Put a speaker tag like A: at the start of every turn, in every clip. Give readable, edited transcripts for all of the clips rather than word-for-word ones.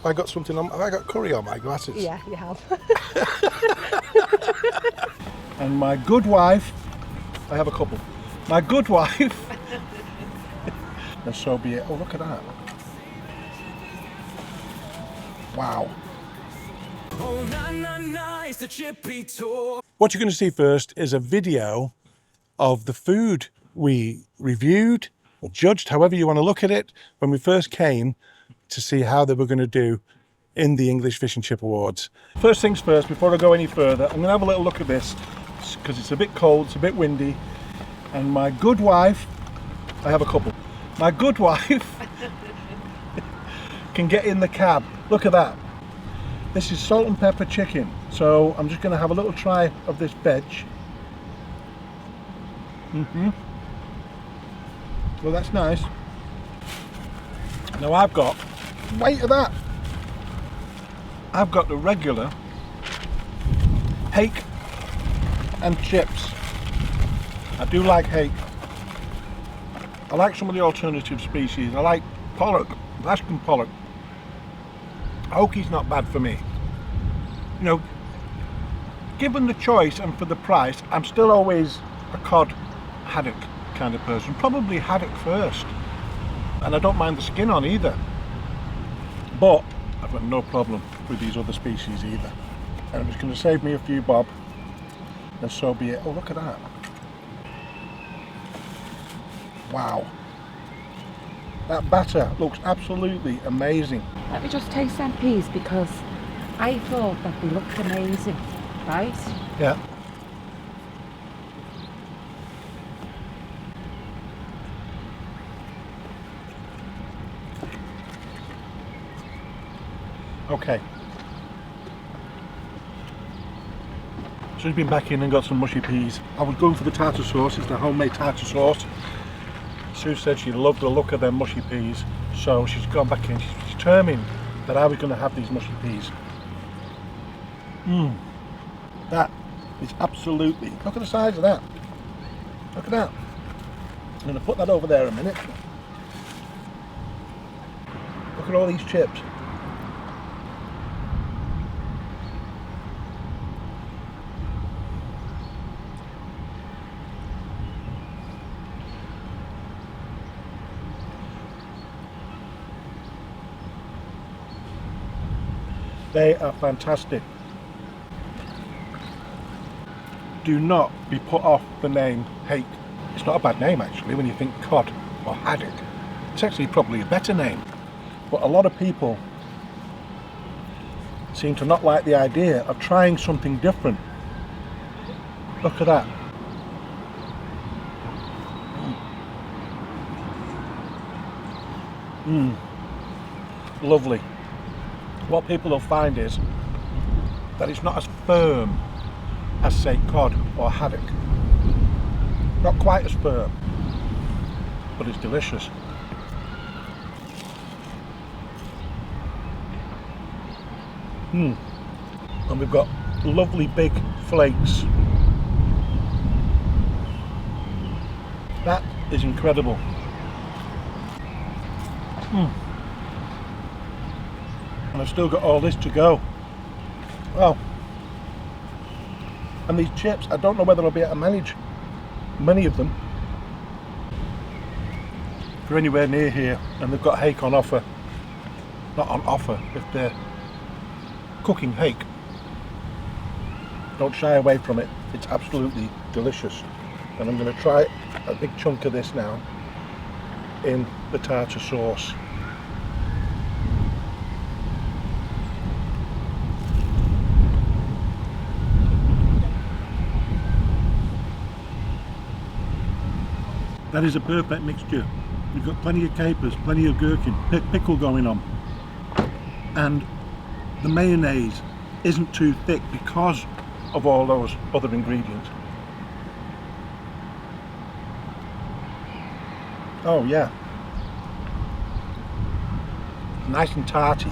A: Have I got something on? Have I got curry on my glasses?
B: Yeah, you have.
A: And my good wife, I have a couple. My good wife, and so be it. Oh, look at that. Wow. What you're going to see first is a video of the food we reviewed or judged, however you want to look at it, when we first came to see how they were going to do in the English Fish and Chip Awards. First things first, before I go any further, I'm going to have a little look at this because it's a bit cold, it's a bit windy, and my good wife, I have a couple, my good wife can get in the cab. Look at that. This is salt and pepper chicken, so I'm just going to have a little try of this veg. Well, that's nice. Now I've got, wait at that, I've got the regular Hake and chips. I do like Hake. I like some of the alternative species. I like pollock, Alaskan pollock. Hoki's not bad for me. You know, given the choice and for the price, I'm still always a cod haddock kind of person. Probably haddock first. And I don't mind the skin on either. But I've got no problem with these other species either. And it's going to save me a few bob. And so be it. Oh, look at that. Wow. That batter looks absolutely amazing.
B: Let me just taste them peas because I thought that they looked amazing, right?
A: Yeah. Okay. So we've been back in and got some mushy peas. I was going for the tartar sauce. It's the homemade tartar sauce. Sue said she loved the look of them mushy peas, so she's gone back in. She's determined that I was going to have these mushy peas. That is absolutely, look at the size of that. Look at that. I'm going to put that over there a minute. Look at all these chips. They are fantastic. Do not be put off the name Hake. It's not a bad name actually when you think cod or haddock. It's actually probably a better name. But a lot of people seem to not like the idea of trying something different. Look at that. Lovely. What people will find is that it's not as firm as, say, cod or haddock. Not quite as firm, but it's delicious. And we've got lovely big flakes. That is incredible. And I've still got all this to go. Wow. And these chips, I don't know whether I'll be able to manage many of them. If you're anywhere near here and they've got Hake on offer, not on offer, if they're cooking Hake, don't shy away from it. It's absolutely delicious. And I'm going to try a big chunk of this now in the tartar sauce. That is a perfect mixture. You've got plenty of capers, plenty of gherkin, pickle going on. And the mayonnaise isn't too thick because of all those other ingredients. Oh yeah. Nice and tarty.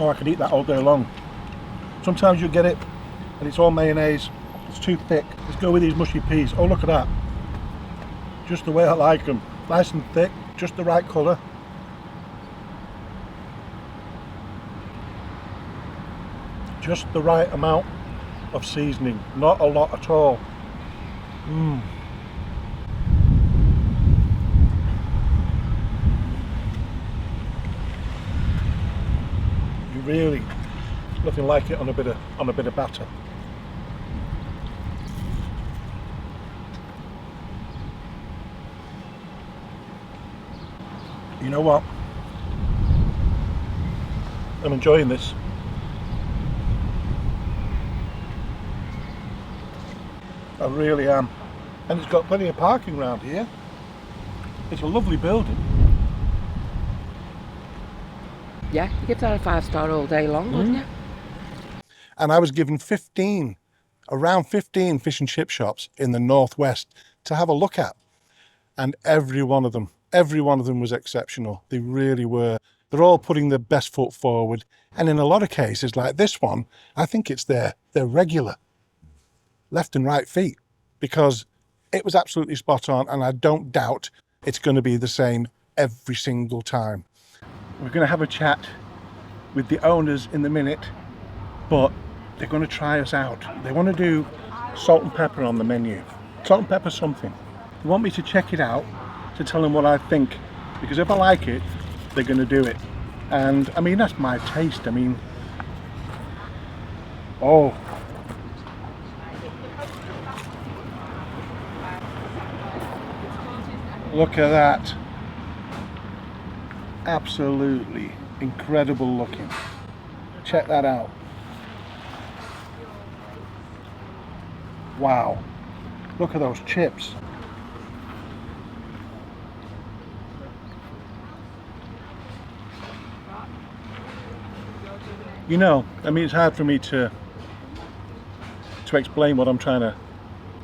A: Oh, I could eat that all day long. Sometimes you get it and it's all mayonnaise, it's too thick. Let's go with these mushy peas. Oh, look at that. Just the way I like them. Nice and thick, just the right colour. Just the right amount of seasoning, not a lot at all. You really, nothing like it on a bit of batter. You know what? I'm enjoying this. I really am. And it's got plenty of parking around here. It's a lovely building.
B: Yeah, you give that a 5-star all day long, wouldn't you?
A: And I was given around 15 fish and chip shops in the Northwest to have a look at. And every one of them was exceptional. They really were. They're all putting their best foot forward. And in a lot of cases, like this one, I think it's their regular left and right feet, because it was absolutely spot on, and I don't doubt it's going to be the same every single time. We're going to have a chat with the owners in a minute, but they're going to try us out. They want to do salt and pepper on the menu. Salt and pepper something. They want me to check it out, to tell them what I think, because if I like it, they're going to do it. And I mean, that's my taste. I mean, oh, look at that. Absolutely incredible looking. Check that out. Wow. Look at those chips. You know, I mean, it's hard for me to explain what I'm trying to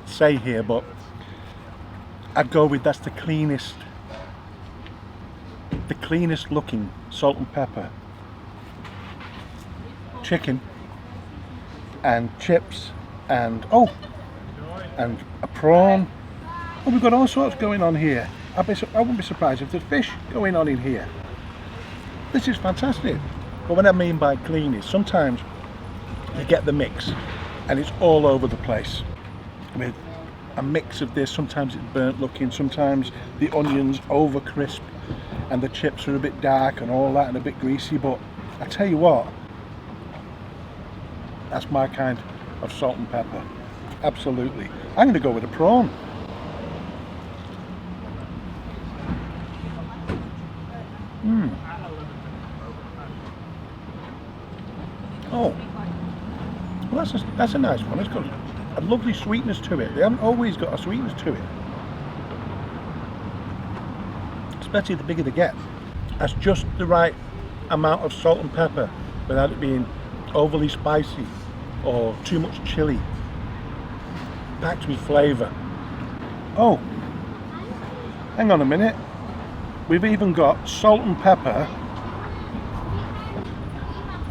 A: say here, but I'd go with that's the cleanest looking salt and pepper chicken and chips and and a prawn. Oh, we've got all sorts going on here. I wouldn't be surprised if there's fish going on in here. This is fantastic. But what I mean by clean is sometimes you get the mix and it's all over the place with a mix of this. Sometimes it's burnt looking, sometimes the onions over crisp and the chips are a bit dark and all that and a bit greasy. But I tell you what, that's my kind of salt and pepper. Absolutely. I'm going to go with a prawn. Oh, well, that's a nice one. It's got a lovely sweetness to it. They haven't always got a sweetness to it, especially the bigger they get. That's just the right amount of salt and pepper without it being overly spicy or too much chili. Packed with flavour. Oh, hang on a minute. We've even got salt and pepper.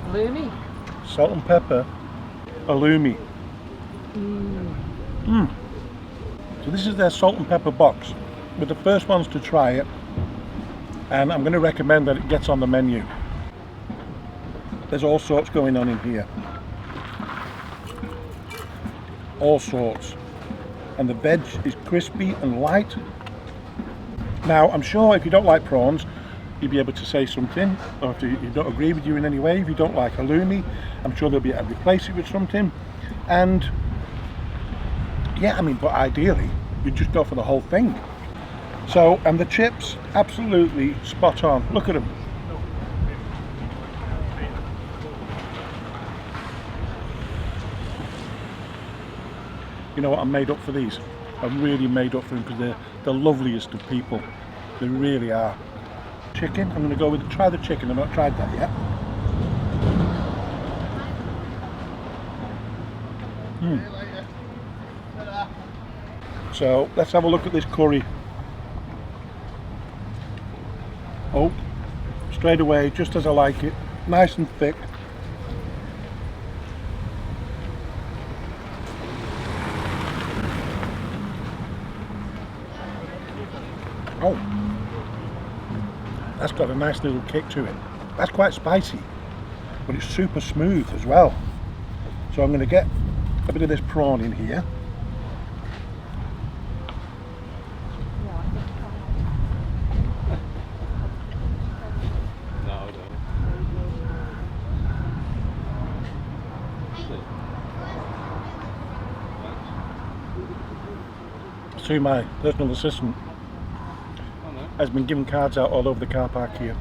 B: Halloumi.
A: Salt and pepper halloumi. So this is their salt and pepper box. We're the first ones to try it, and I'm going to recommend that it gets on the menu. There's all sorts going on in here. All sorts. And the veg is crispy and light. Now, I'm sure if you don't like prawns, you'll be able to say something, or if you don't agree with you in any way. If you don't like halloumi, I'm sure they'll be able to replace it with something. And yeah, I mean, but ideally you just go for the whole thing. So, and the chips, absolutely spot on. Look at them. You know what, I'm made up for these. I'm really made up for them because they're the loveliest of people. They really are. Chicken, I'm going to go with, try the chicken. I've not tried that yet. So let's have a look at this curry. Oh, straight away, just as I like it, nice and thick. Oh, that's got a nice little kick to it. That's quite spicy, but it's super smooth as well. So I'm going to get a bit of this prawn in here. See, my personal assistant has been giving cards out all over the car park here,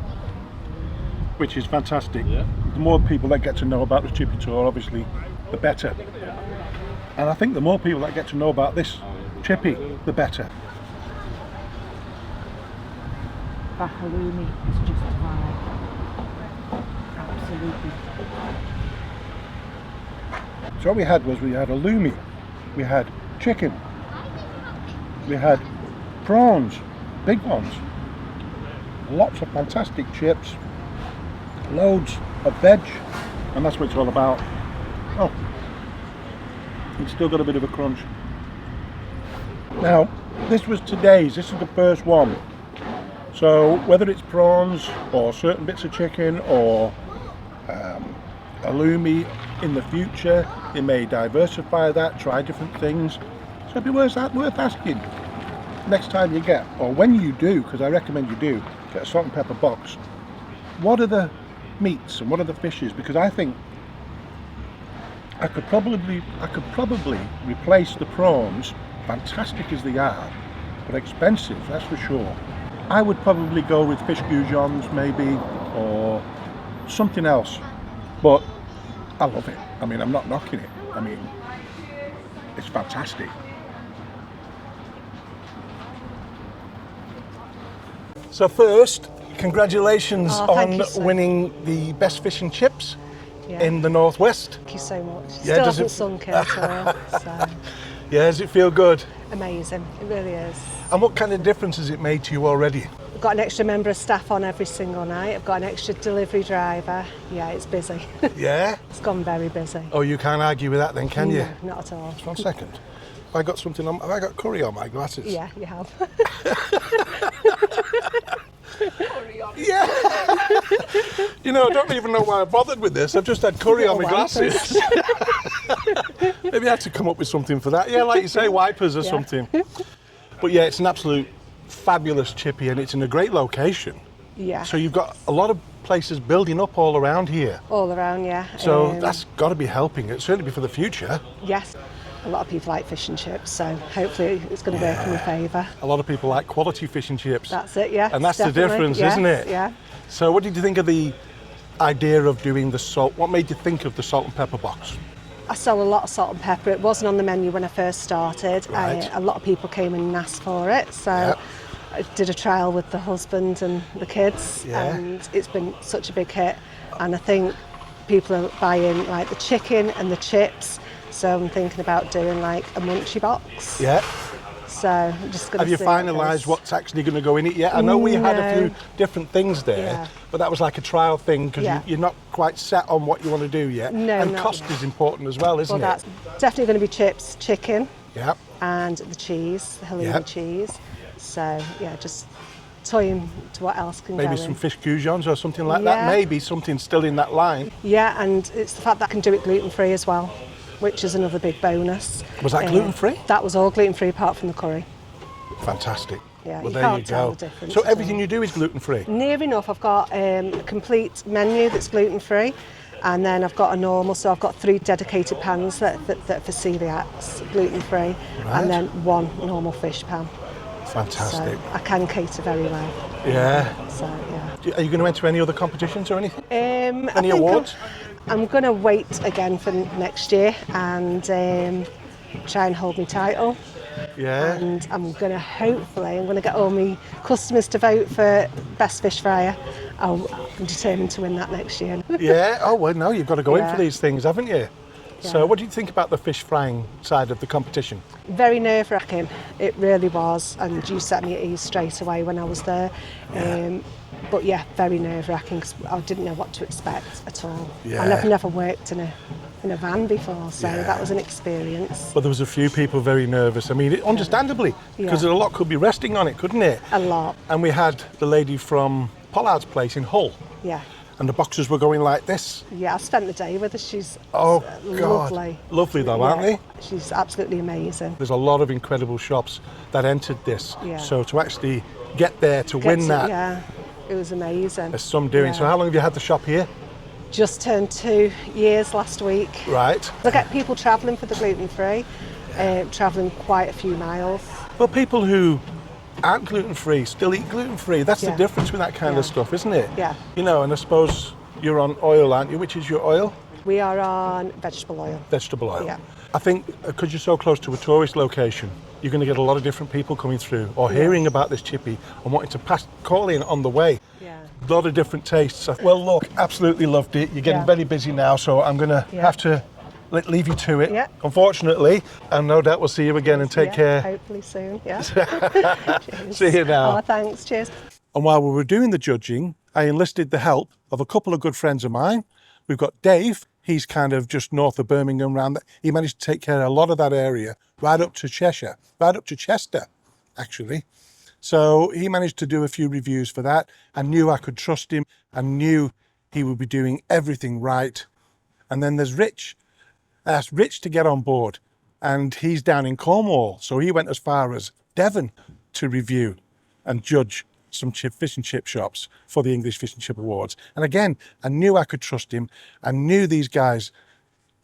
A: which is fantastic.
C: Yeah.
A: The more people that get to know about the chippy tour, obviously, the better. And I think the more people that get to know about this chippy, the better.
B: That halloumi is just fine. Absolutely.
A: So what we had was, we had halloumi, we had chicken, we had prawns, big ones, lots of fantastic chips, loads of veg, and that's what it's all about. Oh, it's still got a bit of a crunch. Now, this was today's, this is the first one. So whether it's prawns or certain bits of chicken or halloumi in the future, they may diversify that, try different things. So it'd be worth asking next time you get, or when you do, because I recommend you do, get a salt and pepper box. What are the meats and what are the fishes? Because I think I could probably replace the prawns, fantastic as they are, but expensive, that's for sure. I would probably go with fish goujons maybe, or something else, but I love it. I mean, I'm not knocking it. I mean, it's fantastic. So first, congratulations on winning the best fish and chips in the Northwest.
D: Thank you so much.
A: Yeah,
D: Still hasn't sunk in at all. So.
A: Yeah, does it feel good?
D: Amazing, it really is.
A: And what kind of difference has it made to you already?
D: I've got an extra member of staff on every single night. I've got an extra delivery driver. Yeah, it's busy.
A: Yeah?
D: It's gone very busy.
A: Oh, you can't argue with that then, can you?
D: No, not at all.
A: Just 1 second. Have I got something on? Have I got curry on my glasses?
D: Yeah, you have.
A: Yeah. You know, I don't even know why I bothered with this. I've just had curry on my glasses. Maybe I had to come up with something for that. Yeah, like you say, wipers or something. But yeah, it's an absolute fabulous chippy and it's in a great location.
D: Yeah.
A: So you've got a lot of places building up all around here.
D: All around, yeah.
A: So that's got to be helping. It certainly be for the future.
D: Yes. A lot of people like fish and chips, so hopefully it's going to work in my favour.
A: A lot of people like quality fish and chips.
D: That's it, yeah.
A: And that's definitely the difference, isn't it?
D: Yeah.
A: So what did you think of the idea of doing the salt? What made you think of the salt and pepper box?
D: I sell a lot of salt and pepper. It wasn't on the menu when I first started.
A: Right.
D: A lot of people came and asked for it, so I did a trial with the husband and the kids, and it's been such a big hit. And I think people are buying like the chicken and the chips, so I'm thinking about doing like a MUNCHBOX.
A: Yeah.
D: So I'm just going to.
A: Have you finalised what's actually going to go in it yet? I know we had a few different things there, but that was like a trial thing because you're not quite set on what you want to do yet.
D: No,
A: and cost is important as well, isn't it?
D: Well, that's definitely going to be chips, chicken,
A: and
D: the cheese, the halloumi cheese. So yeah, just toying to what else can go in.
A: Maybe some fish goujons or something like that. Maybe something still in that line.
D: Yeah, and it's the fact that I can do it gluten-free as well, which is another big bonus.
A: Was that gluten-free?
D: That was all gluten-free apart from the curry.
A: Fantastic.
D: Yeah,
A: well,
D: you
A: there
D: can't
A: you
D: tell
A: go.
D: the difference
A: So
D: at
A: everything
D: all.
A: you do is gluten-free?
D: Near enough. I've got a complete menu that's gluten-free, and then I've got a normal, so I've got 3 dedicated pans that for celiacs, gluten-free, and then 1 normal fish pan.
A: Fantastic.
D: So I can cater very well.
A: Yeah.
D: So yeah.
A: Are you going to enter any other competitions or anything?
D: Any
A: awards?
D: I'm going to wait again for next year and try and hold my title.
A: Yeah.
D: And I'm going to get all my customers to vote for best fish fryer. I'm determined to win that next year.
A: Yeah. Oh well, no, you've got to go in for
D: Yeah.
A: these things, haven't you? So what do you think about the fish frying side of the competition?
D: Very nerve-wracking, it really was, and you set me at ease straight away when I was there. But yeah, very nerve-wracking because I didn't know what to expect at all.
A: Yeah.
D: And I've never worked in a van before, so that was an experience.
A: But there was a few people very nervous. I mean, understandably, because a lot could be resting on it, couldn't it?
D: A lot.
A: And we had the lady from Pollard's place in Hull.
D: Yeah.
A: And the boxes were going like this.
D: Yeah, I spent the day with her. She's
A: God. Lovely though, aren't they?
D: She's absolutely amazing.
A: There's a lot of incredible shops that entered this.
D: Yeah.
A: So to actually get there to win that,
D: Yeah, it was amazing.
A: there's some doing.
D: Yeah.
A: So how long have you had the shop here?
D: Just turned 2 years last week.
A: Right.
D: I get people travelling for the gluten-free, travelling quite a few miles.
A: Well, people who aren't gluten-free still eat gluten-free. That's the difference with that kind of stuff, isn't it?
D: Yeah.
A: You know, and I suppose you're on oil, aren't you? Which is your oil?
D: We are on vegetable oil.
A: Vegetable oil.
D: Yeah.
A: I think because you're so close to a tourist location, you're going to get a lot of different people coming through or hearing about this chippy and wanting to call in on the way.
D: Yeah.
A: A lot of different tastes. Well, look, absolutely loved it. You're getting very busy now, so I'm going to have to leave you to it, unfortunately. And no doubt we'll see you again and take care.
D: Hopefully soon, yeah.
A: See you now.
D: Oh, thanks, cheers.
A: And while we were doing the judging, I enlisted the help of a couple of good friends of mine. We've got Dave. He's kind of just north of Birmingham round that. He managed to take care of a lot of that area, right up to Cheshire, right up to Chester, actually. So he managed to do a few reviews for that. I knew I could trust him. I knew he would be doing everything right. And then there's Rich. I asked Rich to get on board, and he's down in Cornwall. So he went as far as Devon to review and judge some fish and chip shops for the English Fish and Chip Awards. And again, I knew I could trust him. I knew these guys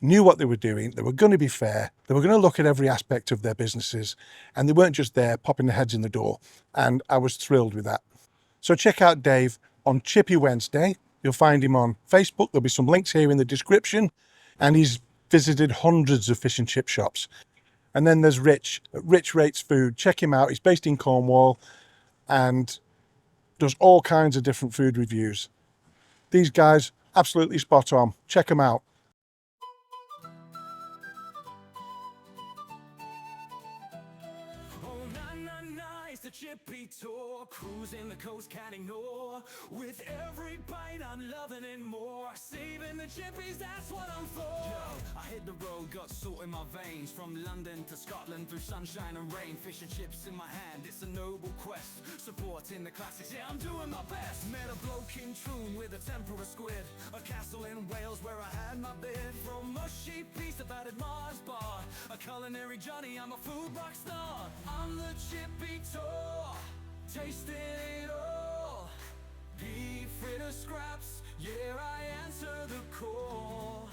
A: knew what they were doing. They were going to be fair. They were going to look at every aspect of their businesses, and they weren't just there popping their heads in the door. And I was thrilled with that. So check out Dave on Chippy Wednesday. You'll find him on Facebook. There'll be some links here in the description. And he's visited hundreds of fish and chip shops. And then there's Rich at Rich Rates Food. Check him out. He's based in Cornwall and does all kinds of different food reviews. These guys, absolutely spot on. Check them out.
C: The chippy tour, cruising the coast, can't ignore. With every bite, I'm loving it more. Saving the chippies, that's what I'm for. Yo, I hit the road, got salt in my veins. From London to Scotland, through sunshine and rain. Fish and chips in my hand, it's a noble quest. Supporting the classics, yeah, I'm doing my best. Met a bloke in Troon with a tempura squid. A castle in Wales where I had my bid. From Mushy piece of battered Mars bar. A culinary Johnny, I'm a food rock star. I'm the chippy tour, tasting it all. Beef fritter scraps, yeah, I answer the call.